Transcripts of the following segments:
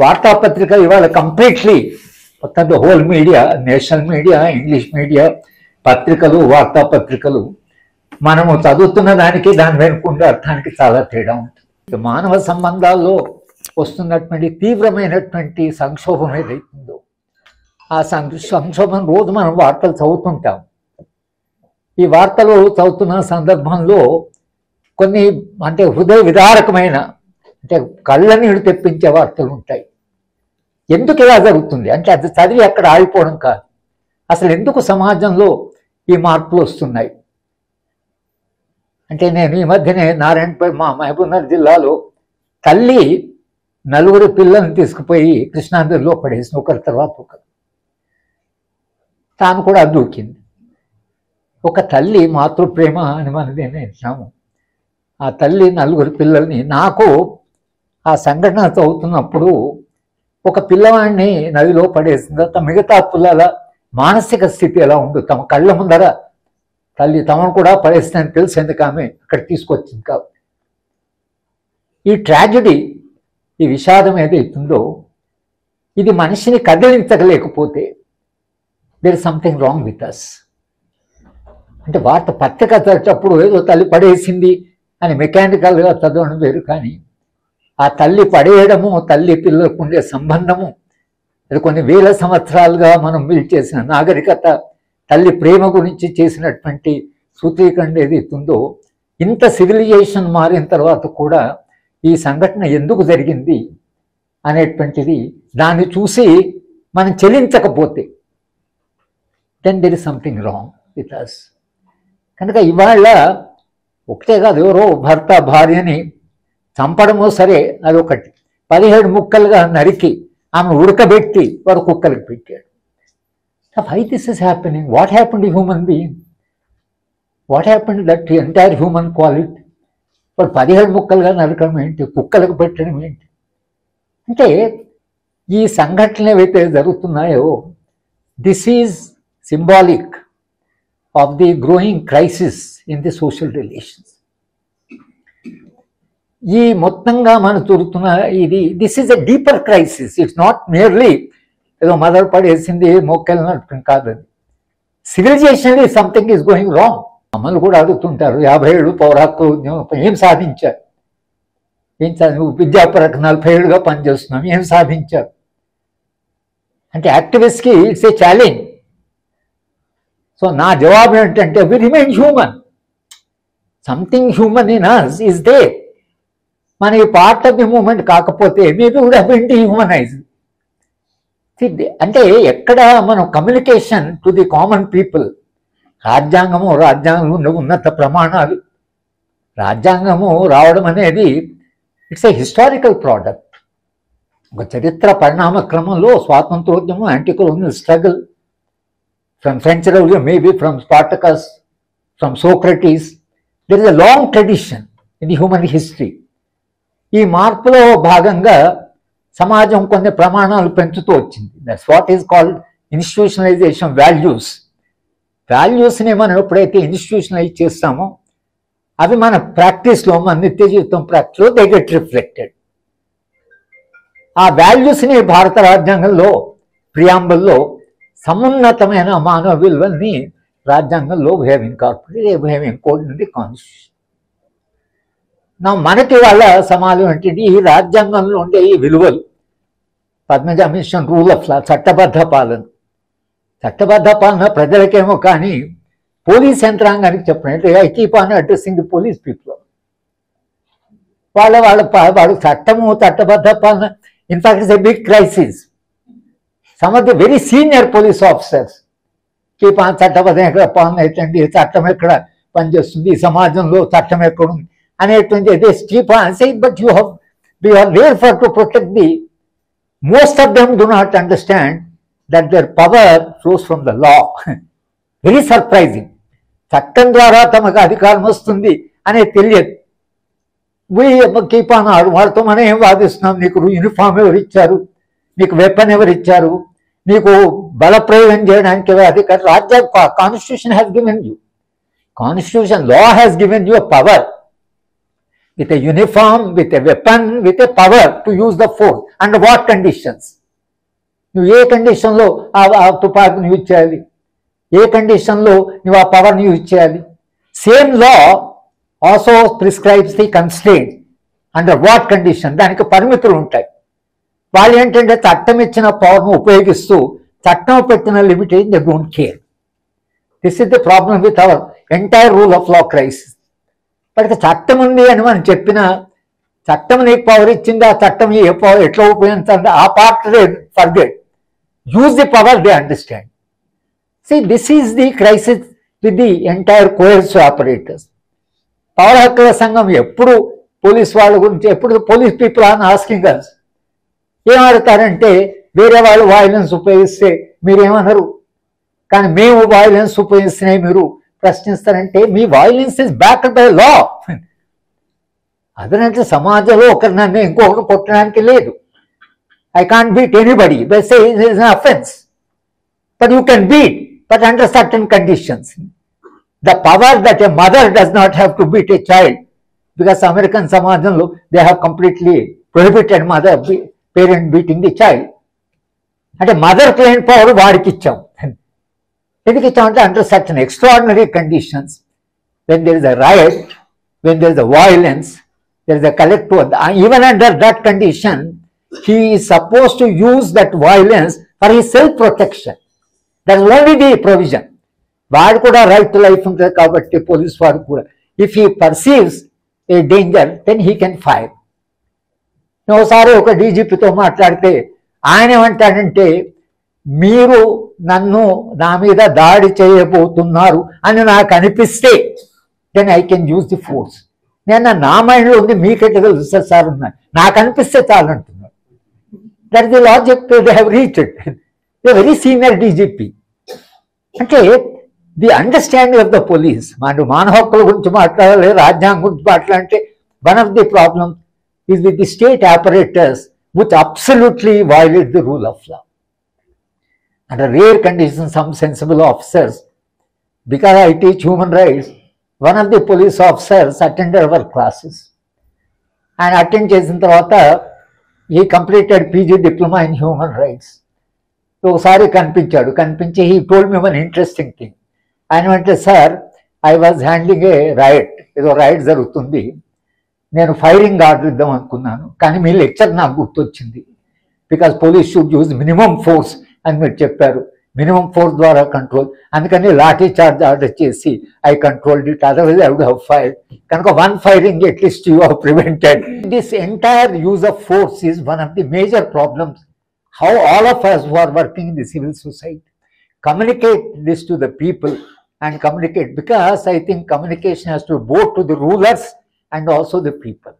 వార్తాపత్రిక ఇవాళ కంప్లీట్లీ మొత్తం whole media, national media, English media, పత్రికలు, వార్తాపత్రికలు మనము చదువుతున్న దానికి దాని వెనుకుండే అర్థానికి చాలా తేడా ఉంటుంది. మానవ సంబంధాల్లో వస్తున్నటువంటి తీవ్రమైనటువంటి సంక్షోభం ఏదైతుందో ఆ సంక్షోభం రోజు మనం వార్తలు చదువుతుంటాం. ఈ వార్తలు చదువుతున్న సందర్భంలో కొన్ని అంటే హృదయ విదారకమైన అంటే కళ్ళ నీళ్ళు తెప్పించే వార్తలు ఉంటాయి. ఎందుకు ఇలా జరుగుతుంది అంటే అది చదివి అక్కడ ఆగిపోవడం కాదు, అసలు ఎందుకు సమాజంలో ఈ మార్పులు వస్తున్నాయి అంటే నేను ఈ మధ్యనే నారాయణపేట మా మహబూబ్నగర్ జిల్లాలో తల్లి 4 పిల్లల్ని తీసుకుపోయి కృష్ణానదిలో పడేసిన ఒకరి తర్వాత ఒకరు, తాను కూడా దూకింది. ఒక తల్లి మాతృప్రేమ అని మనది వింటున్నాము. ఆ తల్లి 4 పిల్లల్ని, నాకు ఆ సంఘటన చదువుతున్నప్పుడు ఒక పిల్లవాడిని నదిలో పడేసిన తర్వాత మిగతా పిల్లల మానసిక స్థితి ఎలా ఉందో తమ కళ్ళ ముందర తల్లి తమను కూడా పడేస్తుందని తెలిసేందుకు ఆమె అక్కడ తీసుకొచ్చింది. కాబట్టి ఈ ట్రాజడీ, ఈ విషాదం ఏదైతుందో ఇది మనిషిని కదిలించలేకపోతే there is something wrong with us. అంటే వార్త పత్రిక చదివేటప్పుడు ఏదో తల్లి పడేసింది అని మెకానికల్గా చదవడం వేరు, కానీ ఆ తల్లి పడేయడము, తల్లి పిల్లలకు ఉండే సంబంధము, అది కొన్ని వేల సంవత్సరాలుగా మనం బిల్డ్ చేసిన నాగరికత, తల్లి ప్రేమ గురించి చేసినటువంటి సూత్రీకరణ ఏదైతుందో, ఇంత సివిలైజేషన్ మారిన తర్వాత కూడా ఈ సంఘటన ఎందుకు జరిగింది అనేటువంటిది దాన్ని చూసి మనం చెలించకపోతే then there is something wrong with us. కనుక ఇవాళ ఒకటే కాదు, ఎవరో భర్త భార్యని చంపడమో సరే అదొకటి, 17 ముక్కలుగా నరికి ఆమె ఉడకబెట్టి వాడు కుక్కలకు పెట్టాడు. Why this is happening? What happened to human being? What happened to that entire human quality? వాడు 17 ముక్కలుగా నరకడం ఏంటి, కుక్కలకు పెట్టడం ఏంటి? అంటే ఈ సంఘటనలు ఏవైతే జరుగుతున్నాయో this is symbolic of the growing crisis in the social relations. ఈ మొత్తంగా మనం చూస్తున్న ఇది this is a deeper crisis. It's not merely ఏదో మదర్ పడేసింది మొక్కలు నడపడం కాదు, అది civilisation something is going wrong. అమ్మలు కూడా అడుగుతుంటారు 50 ఏళ్ళు పౌరాత్వ ఉద్యమం ఏం సాధించారు, ఏం విద్యాపరకు 40 ఏళ్ళుగా పనిచేస్తున్నాం, ఏం సాధించారు అంటే యాక్టివిస్ట్కి ఇట్స్ ఏ ఛాలెంజ్. సో నా జవాబు ఏంటంటే we remain human, something human in us is there. మన ఈ పార్ట్ ఆఫ్ ది మూమెంట్ కాకపోతే maybe would have been dehumanised. అంటే ఎక్కడ మనం communication to the common people, రాజ్యాంగంలో ఉన్నత ప్రమాణాలు, రాజ్యాంగము రావడం అనేది ఇట్స్ ఏ హిస్టారికల్ ప్రోడక్ట్. ఒక చరిత్ర పరిణామ క్రమంలో స్వాతంత్రోద్యమం, anti colonial struggle from French Revolution, maybe from Spartacus, from Socrates, there is a long tradition in the human history. ఈ మార్పులో భాగంగా సమాజం కొన్ని ప్రమాణాలు పెంచుతూ వచ్చింది. That's what is called institutionalisation. వాల్యూస్ని మనం ఎప్పుడైతే ఇన్స్టిట్యూషనలైజ్ చేస్తామో అవి మన ప్రాక్టీస్లో, మన నిత్య జీవితం ప్రాక్టీస్లో దే గెట్ రిఫ్లెక్టెడ్. ఆ వాల్యూస్ని భారత రాజ్యాంగంలో ప్రియాంబుల్లో సమున్నతమైన మానవ విలువల్ని రాజ్యాంగంలో we have incorporated, we have encoded in the constitution. మనకి వాళ్ళ సమాజం ఏంటంటే ఈ రాజ్యాంగంలో ఉండే ఈ విలువలు, పద్మజ మిషన్ రూల్ ఆఫ్ లా, చట్టబద్ధ పాలన. చట్టబద్ధ పాలన ప్రజలకేమో కానీ పోలీస్ యంత్రాంగానికి చెప్పినట్టు I keep on addressing the police people. వాళ్ళ చట్టము, చట్టబద్ధ పాలన, in fact it's a big crisis. Some of the very senior police officers keep on చట్టబద్ధం ఎక్కడ పాలన అవుతుంది, చట్టం ఎక్కడ పనిచేస్తుంది, ఈ సమాజంలో చట్టం ఎక్కడుంది అనేటువంటి they keep on saying, but you are there for to protect the. Most of them do not understand that their power flows from the law. Very surprising. చట్టం ద్వారా తమకు అధికారం వస్తుంది అనేది తెలియదు. కీప్ ఆన్ వాళ్ళతో మనం ఏం వాదిస్తున్నాం, నీకు యూనిఫామ్ ఎవరు ఇచ్చారు, నీకు వెపన్ ఎవరు ఇచ్చారు, నీకు బలప్రయోగం చేయడానికి ఎవరు అధికారం. Constitution has given you, constitution law has given you a power. with a uniform, with a weapon, with a power to use the force. Under what conditions? నువ్వు ఏ కండిషన్లో ఆ తుపాకుని యూజ్ చేయాలి, ఏ కండిషన్లో నువ్వు ఆ పవర్ని యూజ్ చేయాలి? Same law also prescribes the constraint. Under what condition, దానికి పరిమితులు ఉంటాయి. వాళ్ళు ఏంటంటే చట్టం ఇచ్చిన పవర్ను ఉపయోగిస్తూ చట్టం పెట్టిన limitation they don't care. This is the problem with our entire rule of law crisis. But చట్టం ఉంది అని మనం చెప్పిన, చట్టం నీకు పవర్ ఇచ్చింది, ఆ చట్టం ఏ పవర్ ఎట్లా ఉపయోగించాలి ఆ part forget. Use the power, they understand. See, this is the crisis with the entire coercive apparatus. పవర్ హక్కుల సంఘం ఎప్పుడు పోలీస్ వాళ్ళ గురించి, ఎప్పుడు police people are asking us, ఏమడతారంటే వేరే వాళ్ళు వాయిలెన్స్ ఉపయోగిస్తే మీరేమన్నారు, కానీ మేము వాయిలెన్స్ ఉపయోగిస్తున్నాయి మీరు ప్రశ్నిస్తారంటే మీ violence is backed by law. అదనంటే సమాజంలో ఒకరి నన్ను ఇంకొకరు కొట్టడానికి లేదు. I can't beat anybody by saying it is an offence, but you can beat, but under certain conditions. The power that a mother does not have to beat a child, because American సమాజంలో they have completely prohibited parent beating the child. అంటే mother claim power వాడికి ఇచ్చాం. ఎందుకు ఇచ్చామంటే under certain extraordinary conditions, when there is a riot, when there is a violence, there is a collective, even under that condition he is supposed to use that violence for his self protection. That is only the provision. వాడు కూడా right to life ఉంటుంది కాబట్టి police వాడు కూడా, if he perceives A danger than he can fire. ఒకసారి ఒక డీజీపీతో మాట్లాడితే ఆయన ఏమంటాడంటే, మీరు నా మీద దాడి చేయబోతున్నారు అని నాకు అనిపిస్తే then I can use the force. నేను నా మైండ్లో ఉంది, మీకెట్లా తెలుసు సార్ ఉన్నాను, నాకు అనిపిస్తే చాలు అంటున్నాడు. That is the logic they have reached. The very senior DGP. అంటే the understanding of the police. మన మానవ హక్కుల గురించి మాట్లాడాలి, రాజ్యాంగం గురించి మాట్లాడాలంటే one of the problem is with the state operators which absolutely violate the rule of law. Under rare conditions, some sensible officers, because I teach human rights, one of the police officers attended our classes. And attend చేసిన తర్వాత he completed PG diploma in human rights. ఒకసారి కనిపించి he told me one interesting thing. ఆయన అంటే, sir I was handling A right, ఏదో right జరుగుతుంది, నేను firing order ఇద్దాం అనుకున్నాను, కానీ మీ లెక్చర్ నాకు గుర్తొచ్చింది. Because police should use minimum force అని మీరు చెప్పారు, మినిమం ఫోర్స్ ద్వారా కంట్రోల్, అందుకని లాఠీ చార్జ్ ఆర్డర్ చేసి I controlled it, otherwise I would have fired. కనుక one firing at least you have prevented. This entire use of force is one of the major problems. How all of us who are working in the civil society communicate this to the people and communicate, because I think communication has to both to the rulers and also the people.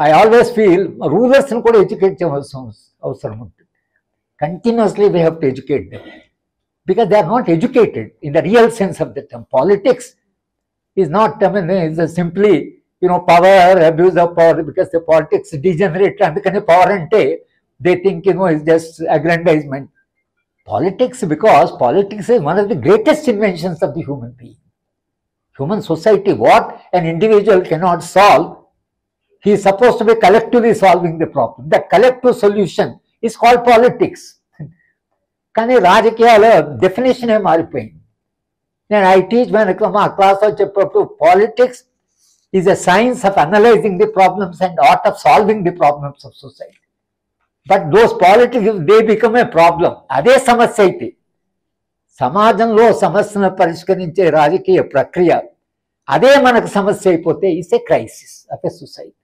I always feel rulers ను కూడా educate చేయవలసిన అవసరం ఉంటుంది. Continuously we have to educate them, because they are not educated in the real sense of the term. Politics is not, I mean, is simply power, abuse of power, because the politics degenerate. అందుకని power అంటే they think it's just aggrandizement. Politics, because politics is one of the greatest inventions of the human being. Human society, what an individual cannot solve, he is supposed to be collectively solving the problem. That collective solution is called politics. కానీ రాజకీయాల definition మారిపోయింది. నేను I teach మా క్లాస్లో చెప్పినప్పుడు politics is a science of analyzing the problems and art of solving the problems of society. But those politics, they become a problem. అదే సమస్య అయితే సమాజంలో సమస్యను పరిష్కరించే రాజకీయ ప్రక్రియ అదే మనకు సమస్య అయిపోతే it's a crisis of a society.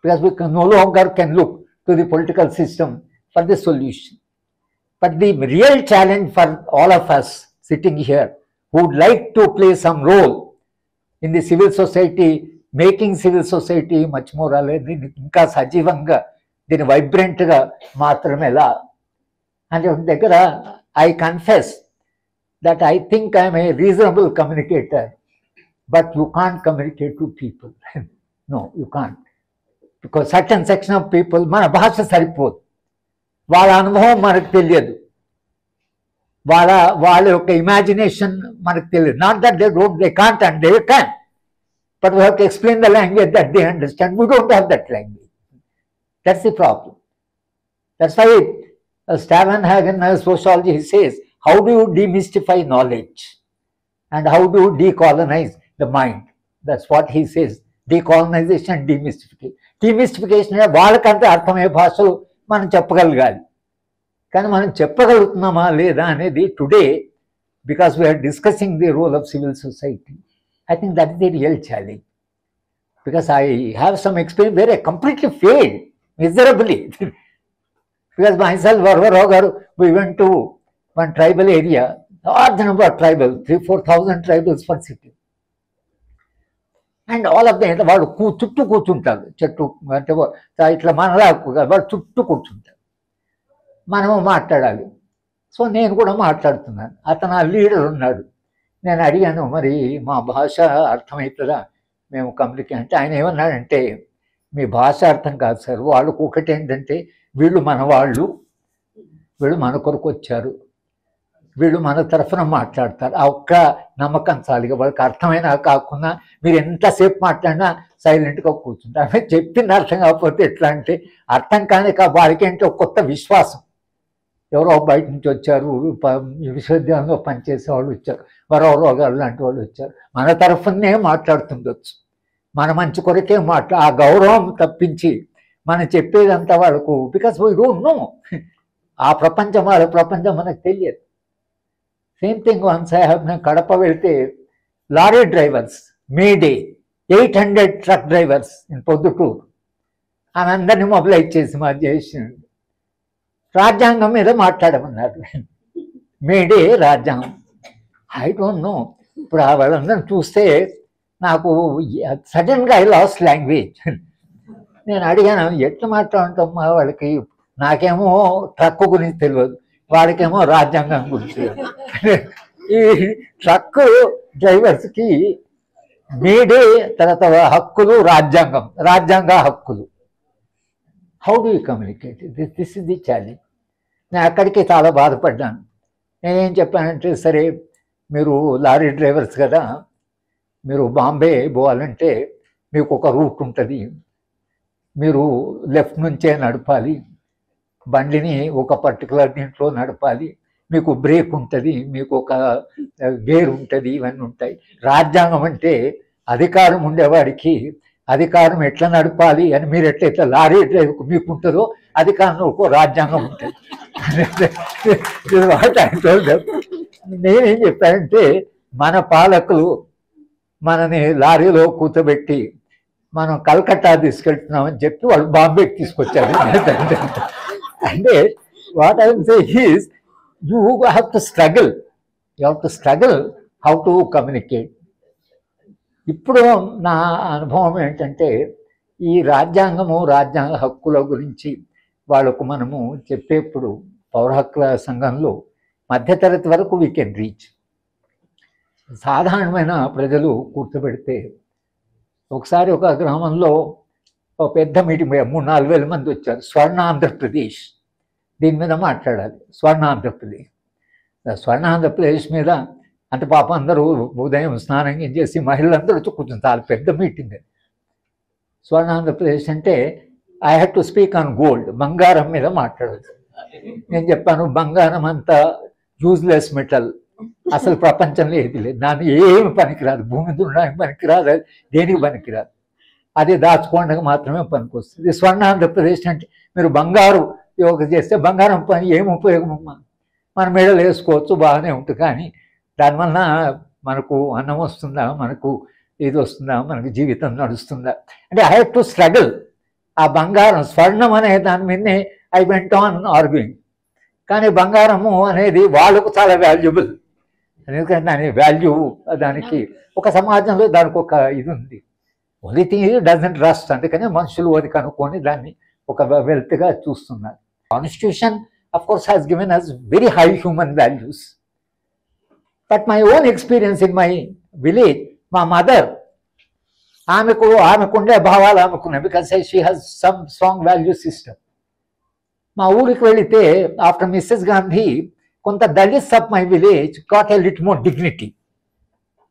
Because we no longer can look to the political system for the solution. But the real challenge for all of us sitting here who would like to play some role in the civil society, making civil society much more ఇంకా సజీవంగా, దీన్ని వైబ్రెంట్గా మాత్రమే ఎలా అంటే దగ్గర I confess that I think I'm a reasonable communicator, but you can't communicate to people. No, you can't, because certain section of people మన భాష సరిపోదు, వాళ్ళ అనుభవం మనకు తెలియదు, వాళ్ళ యొక్క ఇమాజినేషన్ మనకు తెలియదు. Not that they can't and they can, but we have to explain the language that they understand. We don't have that language. That's the problem. That's why Stavenhagen, sociology, he says, how do you demystify knowledge? And how do you decolonize the mind? That's what he says. Decolonization and demystification. Demystification అంటే వాళ్ళకంటే అర్థమయ్యే భాషలు మనం చెప్పగలగాలి. కానీ మనం చెప్పగలుగుతున్నామా లేదా అనేది today, because we are discussing the role of civil society, I think that is the real challenge. Because I have some experience where I completely failed miserably. Because myself, Varvarao garu, we went to one tribal area, large number of tribals, 3,000-4,000 tribals per city. And all of them, వాళ్ళు చుట్టూ కూర్చుంటారు, చెట్టు అంటే ఇట్లా మనలా వాళ్ళు చుట్టూ కూర్చుంటారు, మనము మాట్లాడాలి. సో నేను కూడా మాట్లాడుతున్నాను, అతను ఆ లీడర్ ఉన్నాడు. నేను అడిగాను, మరి మా భాష అర్థమవుతుందా మేము కమ్యూనికేట్ అంటే, ఆయన ఏమన్నాడంటే, మీ భాష అర్థం కాదు సార్, వాళ్ళకు ఒకటి ఏంటంటే వీళ్ళు మన వాళ్ళు, వీళ్ళు మన కొరకు వచ్చారు, వీళ్ళు మన తరఫున మాట్లాడతారు, ఆ ఒక్క నమ్మకం చాలుగా. వాళ్ళకి అర్థమైనా కాకుండా మీరు ఎంతసేపు మాట్లాడినా సైలెంట్గా కూర్చుంటారు. ఆమె చెప్పింది అర్థం కాకపోతే ఎట్లా అంటే, అర్థం కానీ వాళ్ళకి ఏంటో కొత్త విశ్వాసం. ఎవరో బయట నుంచి వచ్చారు, విశ్వవిద్యాలయంలో పనిచేసే వాళ్ళు వచ్చారు, వరవరో గారు లాంటి వాళ్ళు వచ్చారు, మన తరఫునే మాట్లాడుతుండొచ్చు, మన మంచి కొరకే ఆ గౌరవం తప్పించి మనం చెప్పేదంతా వాళ్ళకు, బికాస్ వీ డోంట్ నో, ఆ ప్రపంచం వాళ్ళ ప్రపంచం మనకు తెలియదు. Same thing once I have, నేను కడప వెళ్తే lorry drivers May Day 800 truck drivers in Proddatur, ఆమె అందరినీ మొబిలైజ్ చేసి మా చేసింది. రాజ్యాంగం మీద మాట్లాడమన్నారు, మేడే రాజ్యాంగం. I don't know. ఇప్పుడు వాళ్ళందరిని చూస్తే నాకు సడన్గా ఐ లాస్ లాంగ్వేజ్. నేను అడిగాను, ఎట్లా మాట్లాడుతామా వాళ్ళకి, నాకేమో ట్రక్ గురించి తెలియదు, వాడికేమో రాజ్యాంగం గురించి. ఈ ట్రక్ డ్రైవర్స్కి మేడే తర్వాత హక్కులు, రాజ్యాంగం, రాజ్యాంగ హక్కులు, how do you communicate? This is the challenge. నేను అక్కడికి చాలా బాధపడ్డాను. నేనేం చెప్పానంటే, సరే మీరు లారీ డ్రైవర్స్ కదా, మీరు బాంబే పోవాలంటే మీకు ఒక రూట్ ఉంటుంది, మీరు లెఫ్ట్ నుంచే నడపాలి, బండిని ఒక పర్టికులర్ దీంట్లో నడపాలి, మీకు బ్రేక్ ఉంటుంది, మీకు ఒక గేర్ ఉంటుంది, ఇవన్నీ ఉంటాయి. రాజ్యాంగం అంటే అధికారం ఉండేవాడికి అధికారం ఎట్లా నడపాలి అని, మీరు ఎట్లయితే లారీ డ్రైవర్కు మీకు ఉంటుందో అధికారంలో ఒక రాజ్యాంగం ఉంటుంది. నేనేం చెప్పానంటే, మన పాలకులు మనని లారీలో కూర్చోబెట్టి మనం కలకత్తా తీసుకెళ్తున్నామని చెప్పి వాళ్ళు బాంబేకి తీసుకొచ్చారు. అంటే what I say is, you have to struggle, you have to struggle how to communicate. ఇప్పుడు నా అనుభవం ఏంటంటే, ఈ రాజ్యాంగము, రాజ్యాంగ హక్కుల గురించి వాళ్ళకు మనము చెప్పేప్పుడు పౌర హక్కుల సంఘంలో మధ్యతరగతి వరకు వీ కెన్ రీచ్. సాధారణమైన ప్రజలు కూర్చోబెడితే, ఒకసారి ఒక గ్రామంలో ఒక పెద్ద మీటింగ్, 3-4 వేల మంది వచ్చారు. స్వర్ణ ఆంధ్రప్రదేశ్ దీని మీద మాట్లాడాలి. స్వర్ణ ఆంధ్రప్రదేశ్ మీద అంటే పాపం అందరూ ఉదయం స్నానం చేసి మహిళలందరూ వచ్చి కూర్చుంది. చాలా పెద్ద మీటింగ్. స్వర్ణ ఆంధ్రప్రదేశ్ అంటే I had to speak on gold, బంగారం మీద మాట్లాడచ్చు. నేను చెప్పాను, బంగారం అంతా యూజ్లెస్ మెటల్, అసలు ప్రపంచంలో ఏది లేదు, దాన్ని ఏమి పనికిరాదు, భూమి దున్నడానికి పనికిరాదు, దేనికి పనికిరాదు, అది దాచుకోవడానికి మాత్రమే పనికొస్తుంది. స్వర్ణ ఆంధ్రప్రదేశ్ అంటే మీరు బంగారు యోగ చేస్తే బంగారం పని ఏం ఉపయోగం? మన మెడలు వేసుకోవచ్చు, బాగానే ఉంటుంది, కానీ దానివల్ల మనకు అన్నం వస్తుందా, మనకు ఇది వస్తుందా, మనకు జీవితం నడుస్తుందా అంటే ఐ హ్యావ్ టు స్ట్రగుల్. ఆ బంగారం, స్వర్ణం అనే దాని మీదనే ఐ వెంట్ ఆన్ ఆర్గ్యూయింగ్. కానీ బంగారము అనేది వాళ్ళకు చాలా వాల్యుబుల్, ఎందుకంటే దాని వాల్యూ, దానికి ఒక సమాజంలో దానికి ఒక ఇది ఉంది. ఓన్లీ థింగ్ ఇది డజంట్ రస్ట్. అందుకనే మనుషులు అది కనుక్కొని దాన్ని ఒక వెల్త్గా చూస్తున్నారు. Constitution of course has given us very high human values. But my own experience in my village, మా మదర్, ఆమెకుండే భావాలు ఆమెకున్నాయి, because she has some strong value system. మా ఊరికి వెళితే ఆఫ్టర్ మిస్సెస్ గాంధీ కొంత Dalits of my village got a little more dignity.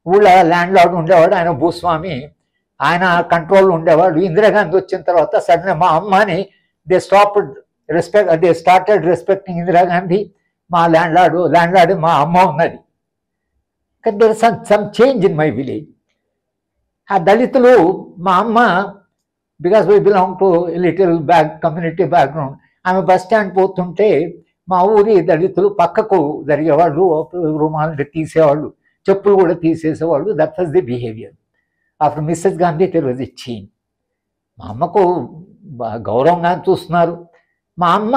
ఊళ్ళో land lord ఉండేవాడు, ఆయన భూస్వామి, ఆయన కంట్రోల్ ఉండేవాడు. ఇందిరాగాంధీ వచ్చిన తర్వాత సడన్ మా అమ్మని దే స్టార్టెడ్ రెస్పెక్టింగ్ ఇందిరాగాంధీ. మా ల్యాండ్ మా అమ్మ ఉన్నది. కానీ there is some change in my village. ఆ దళితులు మా అమ్మ, because we belong to little community background, ఆమె బస్ స్టాండ్ పోతుంటే మా ఊరి దళితులు పక్కకు జరిగేవాళ్ళు, రుమాలు తీసేవాళ్ళు, చెప్పులు కూడా తీసేసేవాళ్ళు. That was the behaviour. After Mrs Gandhi there was a change. మా అమ్మకు గౌరవంగా చూస్తున్నారు. మా అమ్మ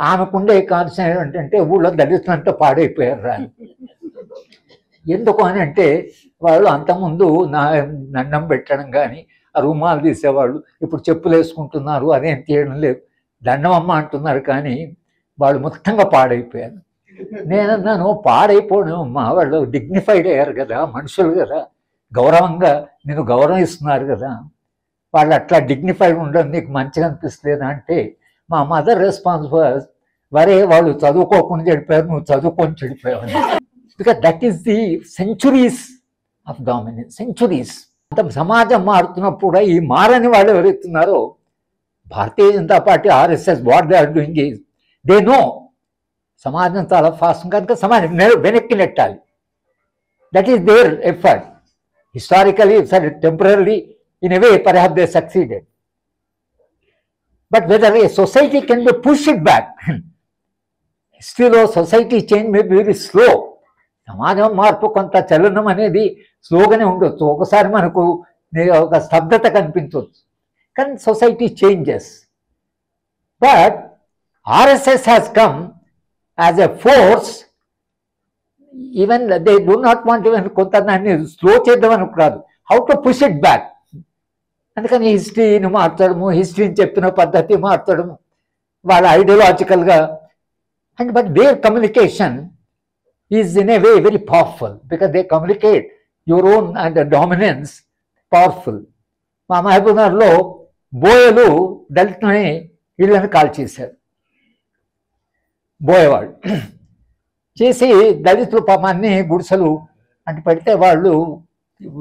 ఆమెకుండే కాన్సెప్ట్ ఏంటంటే ఊళ్ళో దళితులంతా పాడైపోయారు రా. ఎందుకు అని అంటే వాళ్ళు అంతకుముందు దండం పెట్టడం కానీ ఆ రుమాలు తీసేవాళ్ళు, ఇప్పుడు చెప్పులు వేసుకుంటున్నారు, అదేం తీయడం లేదు, దండం అమ్మ అంటున్నారు, కానీ వాళ్ళు మొత్తంగా పాడైపోయారు. నేనన్నాను పాడైపోవడం అమ్మా, వాళ్ళు డిగ్నిఫైడ్ అయ్యారు కదా, మనుషులు కదా, గౌరవంగా నేను గౌరవిస్తున్నారు కదా, వాళ్ళు అట్లా డిగ్నిఫైడ్ ఉండడం నీకు మంచిగా అనిపిస్తలేదా అంటే మా మదర్ రెస్పాన్స్ వాజ్, వరే వాళ్ళు చదువుకోకుండా చెడిపోయారు, నువ్వు చదువుకొని చెడిపోయావు. Because that is the centuries of dominance, centuries. అంత సమాజం మారుతున్నప్పుడు ఈ మారని వాళ్ళు ఎవరైతున్నారో, Bharatiya Janata Party, RSS, what they are doing is they know సమాజం చాలా ఫాస్ట్ కనుక సమాజం వెనక్కి నెట్టాలి. That is their effort. Historically temporary in a way perhaps they succeeded, but whether a society can be pushed back, still a society change may be very slow. సమాజం మార్పు కొంత చలనం అనేది స్లోగానే ఉండొచ్చు, ఒకసారి మనకు ఒక స్తబ్దత కనిపించవచ్చు, కానీ society changes. But RSS has come as a force. Even they do not want even కొంత దాన్ని స్లో చేద్దామని కాదు, how to push it back. అందుకని హిస్టరీని మార్చడము, హిస్టరీని చెప్పిన పద్ధతి మార్చడము, వాళ్ళ ఐడియాలజికల్గా. And but their communication is in a way very powerful, because they communicate your own and dominance powerful. మా మహబూబ్నగర్లో బోయలు దళితులని ఇళ్ళని కాల్చేశారు. బోయవాళ్ళు చేసి దళితులు పాపాన్ని గుడిసెలు అంటే పెడితే వాళ్ళు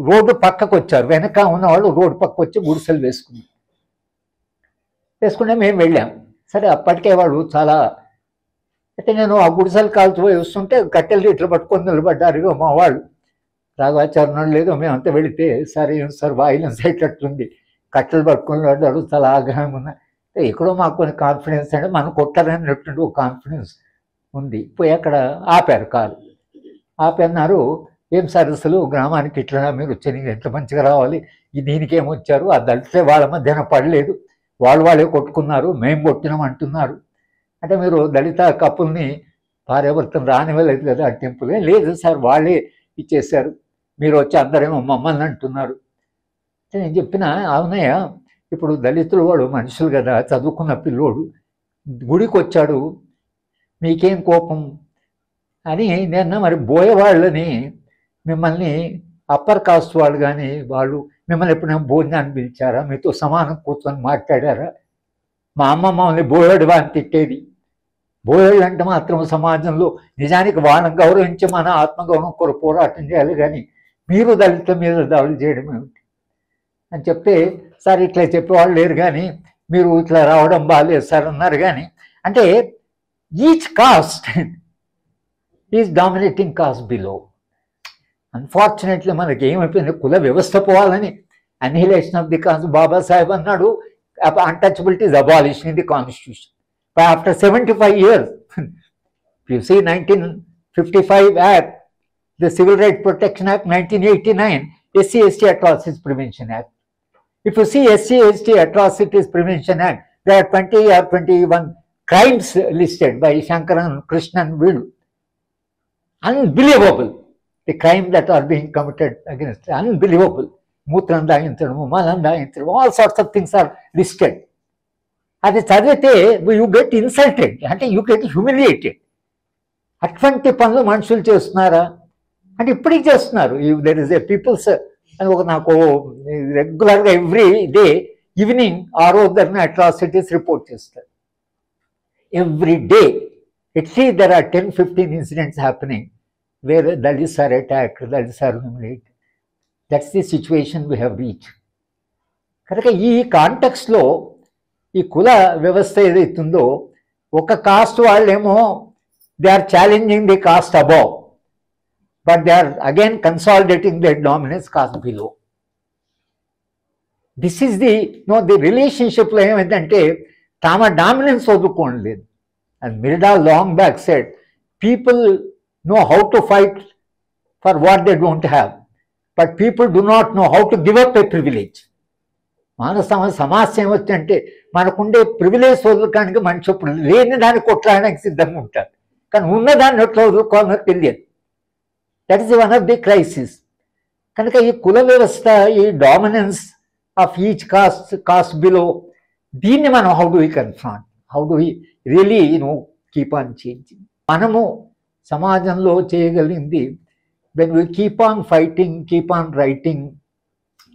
రోడ్డు పక్కకు వచ్చారు, వెనక ఉన్నవాళ్ళు రోడ్డు పక్కకు వచ్చి గుడిసెలు వేసుకుంటే మేము వెళ్ళాం. సరే అప్పటికే వాళ్ళు చాలా, అయితే నేను ఆ గుడిసెలు కాల్చిపోయి వస్తుంటే కట్టెలు లీటర్ పట్టుకొని నిలబడ్డారు మా వాళ్ళు. రాఘవాచార్యం లేదు, మేమంతా వెళితే సరే సార్ వాయిలెన్స్ అయ్యేటట్టుంది, కట్టెలు పట్టుకొని పడ్డారు, చాలా ఆగ్రహం ఉన్నా. ఎక్కడో మాకు కొన్ని కాన్ఫిడెన్స్ అంటే మనం కొట్టారనేటువంటి ఒక కాన్ఫిడెన్స్ ఉంది. పోయి అక్కడ ఆపారు కారు, ఆపన్నారు. ఏం సార్ అసలు గ్రామానికి ఇట్లా మీరు వచ్చి ఎంత మంచిగా రావాలి, దీనికేం వచ్చారు, ఆ దళితులే వాళ్ళ మధ్యన పడలేదు, వాళ్ళే కొట్టుకున్నారు, మేము కొట్టినాం అంటున్నారు. అంటే మీరు దళిత కప్పుల్ని భార్యాభర్తను రానివ్వలేదు కదా ఆ టెంపుల్. లేదు సార్ వాళ్ళే ఇచ్చేశారు, మీరు వచ్చి అందరేమో మమ్మల్ని అంటున్నారు. నేను చెప్పిన అవునయ్య, ఇప్పుడు దళితులు వాడు మనుషులు కదా, చదువుకున్న పిల్లోడు గుడికి వచ్చాడు, మీకేం కోపం అని నేను. మరి బోయేవాళ్ళని మిమ్మల్ని అప్పర్ కాస్ట్ వాళ్ళు కానీ వాళ్ళు మిమ్మల్ని ఎప్పుడైనా భోజనాన్ని పిలిచారా, మీతో సమానం కూర్చొని మాట్లాడారా? మా అమ్మ మమ్మల్ని బోయేడు అని తిట్టేది. బోయేళ్ళు అంటే మాత్రం సమాజంలో నిజానికి వాళ్ళని గౌరవించి మన ఆత్మగౌరవం కొరకు పోరాటం చేయాలి, కానీ మీరు దళితుల మీద దాడులు చేయడం ఏమిటి అని చెప్తే, సార్ ఇట్లా చెప్పేవాళ్ళు లేరు కానీ మీరు ఇట్లా రావడం బాగాలేదు సార్ అన్నారు. కానీ అంటే each caste is dominating caste below. Unfortunately మనకి ఏమైపోయింది, కుల వ్యవస్థ పోవాలని annihilation of the caste. Babasaheb అన్నాడు untouchability is abolition in the constitution. After 75 years, you see 1955 Act, the Civil Rights Protection Act, 1989 SC/ST Atrocities Prevention Act. If you see SC/ST Atrocities Prevention Act, there are 20 or 21 crimes listed by Shankaran, Krishnan, Vidu. Unbelievable. The crime that are being committed against, unbelievable. Mutram daginchadam, malam daginchadam, all sorts of things are listed. అది చదివితే you get insulted, అంటే you get humiliated. అటువంటి పనులు మనుషులు చేస్తున్నారా అంటే ఇప్పటికి చేస్తున్నారు. దెర్ ఇస్ ఏ పీపుల్స్ అని ఒక నాకు రెగ్యులర్గా ఎవ్రీ డే ఈవినింగ్ ఆరోగ్యం అట్రాసిటీస్ రిపోర్ట్ చేస్తారు. Every day at least there are 10-15 incidents happening where Dalits are attacked, Dalits are humiliated. That's the situation we have reached. కనుక ఈ కాంటెక్స్లో ఈ కుల వ్యవస్థ ఏదైతుందో ఒక కాస్ట్ వాళ్ళేమో they are challenging the caste above, but they are again consolidating the dominance caste below. This is the రిలేషన్షిప్లో ఏమైందంటే తమ డామినెన్స్ వదులుకోలేదు. And Myrdal long back said people know how to fight for what they don't have, but people do not know how to give up a privilege. మానవ సమస్య ఏమొచ్చంటే మనకుండే privilege వదులుకోవడానికి మనిషి ఇప్పుడు లేని దాన్ని కొట్టడానికి సిద్ధంగా ఉంటారు, కానీ ఉన్నదాన్ని ఎట్లా వదులుకోవాలో తెలియదు. That is one of the crisis. కనుక ఈ కుల వ్యవస్థ, ఈ dominance of each caste below, దీన్ని మనం how do we confront, how do we really keep on changing. మనము సమాజంలో చేయగలిగింది when we keep on fighting, keep on writing,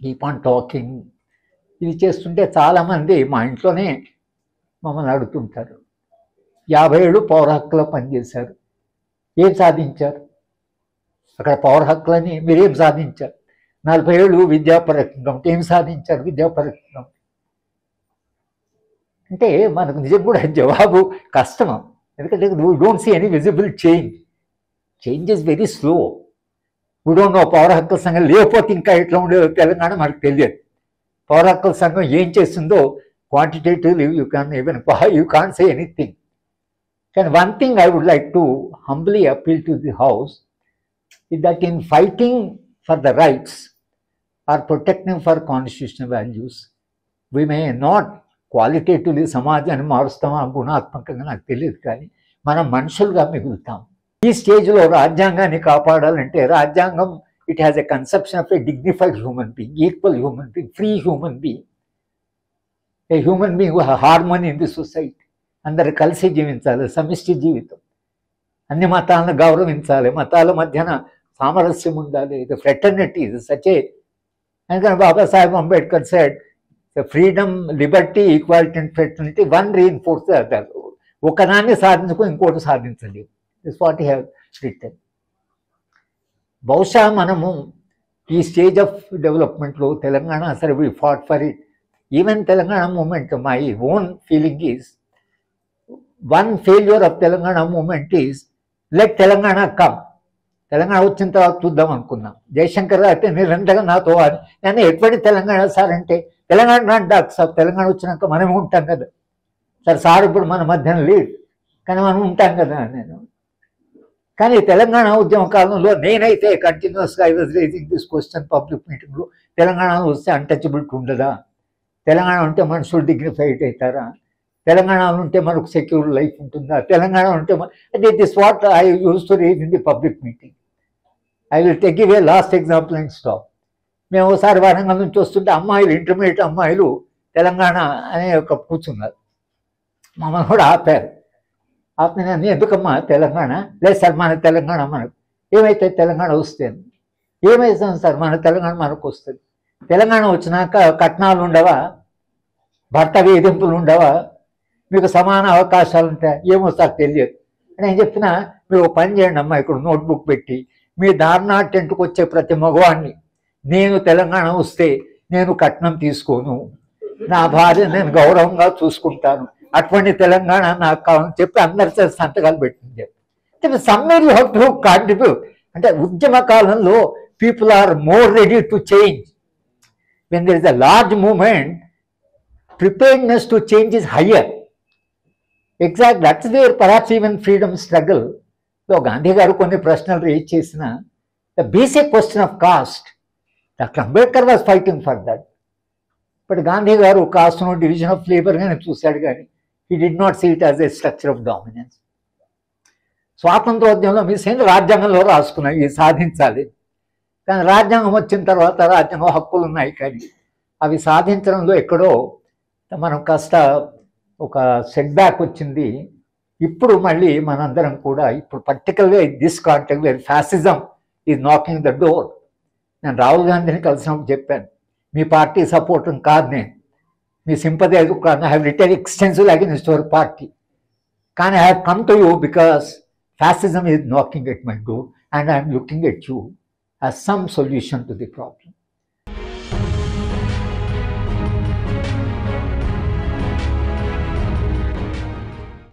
keep on talking, ఇది చేస్తుంటే చాలామంది మా ఇంట్లోనే మమ్మల్ని అడుగుతుంటారు, 50 ఏళ్ళు పౌర హక్కులో పనిచేశారు, ఏం సాధించారు అక్కడ పౌర హక్కులని, మీరేం సాధించారు? 40 ఏళ్ళు విద్యా పరిరక్షణ, ఏం సాధించారు విద్యా పరిరక్షణ అంటే మనకు నిజం కూడా జవాబు కష్టం. ఎందుకంటే we don't see any visible change. Change is very slow. We don't know పౌర హక్కుల సంఘం లేకపోతే ఇంకా ఎట్లా ఉండేదో తెలంగాణ మనకు తెలియదు. పౌర హక్కుల సంఘం ఏం చేస్తుందో quantitatively you can't say anything. కానీ one thing I would like to humbly appeal to the house is that in fighting for the rights or protecting for constitutional values we may not qualitatively సమాజాన్ని మారుస్తామా గుణాత్మకంగా నాకు తెలియదు, కానీ మనం మనుషులుగా మిగులుతాం. ఈ స్టేజ్లో రాజ్యాంగాన్ని కాపాడాలంటే రాజ్యాంగం it has a conception of a dignified human being, equal human being, free human being, a human being harmony in the society. అందరు కలిసి జీవించాలి, సమిష్టి జీవితం, అన్ని మతాలను గౌరవించాలి, మతాల మధ్యన సామరస్యం ఉండాలి, ఇది ఫ్రెటర్నిటీ, ఇది సచే. అందుకని Babasaheb Ambedkar said freedom, liberty, equality and fraternity one reinforce the other. ఒకదాన్ని సాధించుకొని ఇంకోటి సాధించలేము. This what he have written. బహుశా మనము ఈ స్టేజ్ ఆఫ్ డెవలప్మెంట్లో తెలంగాణ సరే we fought for it. Even Telangana movement, my own feeling is one failure of Telangana movement is let Telangana come. Telangana వచ్చిన తర్వాత చూద్దాం అనుకున్నాం. జయశంకర్ అయితే నిరంతరంగా నాతో నేను ఎటువంటి తెలంగాణ సార్ అంటే తెలంగాణ నాట్ డాక్ సార్, తెలంగాణ వచ్చినాక మనమే ఉంటాం కదా సార్, సార్ ఇప్పుడు మన మధ్యన లేడు కానీ మనం ఉంటాం కదా నేను. కానీ తెలంగాణ ఉద్యమ కాలంలో నేనైతే కంటిన్యూస్గా I was raising this question public మీటింగ్లో, తెలంగాణలో వస్తే అన్టచబిలిటీ ఉండదా, తెలంగాణ ఉంటే మనుషులు డిగ్నిఫైడ్ అవుతారా, తెలంగాణలో ఉంటే మనకు సెక్యూర్ లైఫ్ ఉంటుందా, తెలంగాణ ఉంటే this what I use to raise in the public meeting. I will take give a last example and stop. మేము ఒకసారి వరంగల్ నుంచి వస్తుంటే అమ్మాయిలు, ఇంటర్మీడియట్ అమ్మాయిలు తెలంగాణ అనే ఒక కూర్చున్నారు, మమ్మల్ని కూడా ఆపారు. ఆపిన ఎందుకమ్మా తెలంగాణ? లేదు సార్ మన తెలంగాణ మనకు ఏమైతే తెలంగాణ వస్తే ఏమవుతుంది సార్, మన తెలంగాణ మనకు వస్తుంది. తెలంగాణ వచ్చినాక కట్నాలు ఉండవా, భర్త వేధింపులు ఉండవా, మీకు సమాన అవకాశాలు ఉంటాయి, ఏమో సార్ తెలియదు. నేను చెప్పిన మీరు పని చేయండి అమ్మా, ఇక్కడ నోట్బుక్ పెట్టి మీ ధారణా టెంట్కి వచ్చే ప్రతి మగవాడిని నేను తెలంగాణ వస్తే నేను కట్నం తీసుకోను, నా భార్య నేను గౌరవంగా చూసుకుంటాను, అటువంటి తెలంగాణ నాకు కావాలని చెప్పి అందరి సంతకాలు పెట్టింది చెప్పి సమ్మేర్ యూ హ్యావ్ టు కాంట్రిబ్యూట్. అంటే ఉద్యమ కాలంలో people are more ready to change. When there is a large movement preparedness to change is higher. Exact that's there perhaps even freedom struggle. So Gandhi garu కొన్ని ప్రశ్నలు రేజ్ చేసిన the basic question of caste, doctor Ambedkar was fighting for that. But Gandhi garu కాస్ట్ను division of లేబర్గానే చూశాడు, కానీ he did not see it as a structure of dominance. స్వాతంత్రోద్యమంలో మీ సేన రాజ్యాంగంలో రాసుకున్నాయి ఇవి సాధించాలి, కానీ రాజ్యాంగం వచ్చిన తర్వాత రాజ్యాంగం హక్కులు ఉన్నాయి, కానీ అవి సాధించడంలో ఎక్కడో మనం కాస్త ఒక సెట్ బ్యాక్ వచ్చింది. ఇప్పుడు మళ్ళీ మనందరం కూడా ఇప్పుడు పర్టికులర్గా this context where fascism is knocking the door. నేను రాహుల్ గాంధీని కలిసినప్పుడు చెప్పాను, మీ పార్టీ సపోర్ట్ కాదు, నేను మీ సింపథైజర్ కాదు, I have written extensive against your party, కానీ I have come to you because fascism is knocking at my door and I'm looking at you as some solution to the problem.